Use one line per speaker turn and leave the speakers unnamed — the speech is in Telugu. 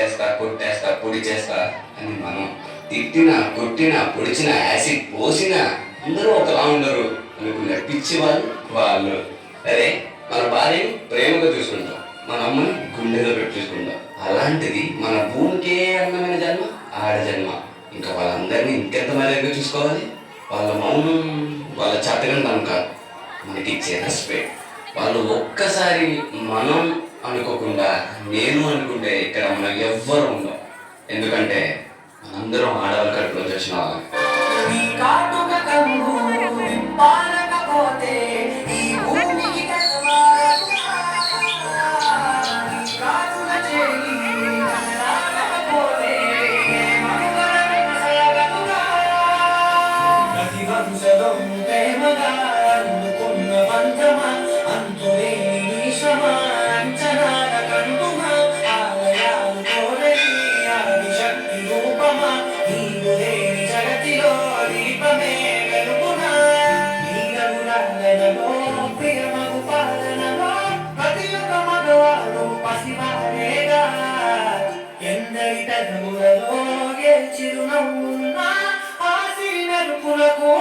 చేస్తా, కొట్టేస్తా, పొడి చేస్తా అని మనం తిట్టినా, కొట్టినా, పొడిచినా, యాసిడ్ పోసినా అందరూ ఒకలా ఉండరు అనుకునే పిచ్చి వాళ్ళు. అరే మన భార్యని ప్రేమగా చూసుకుంటాం, మన అమ్మని గుండెలో పెట్టి చూసుకుంటాం. అలాంటిది మన భూమికే అందమైన జన్మ ఆడ జన్మ. ఇంకా వాళ్ళందరినీ ఇంకెంత మర్యాదగా చూసుకోవాలి. వాళ్ళ మౌనం, వాళ్ళ చాతకం కాదు, మనకి ఇచ్చే రెస్పెక్ట్. వాళ్ళు ఒక్కసారి మనం అనుకోకుండా నేను అనుకుంటే ఇక్కడ మనకు ఎవ్వరు ఉండవు. ఎందుకంటే మనందరం ఆడవాళ్ళ కడుపులో వచ్చిన వాళ్ళం.
చిరునవ్వున్నా ఆశ నలుపులకు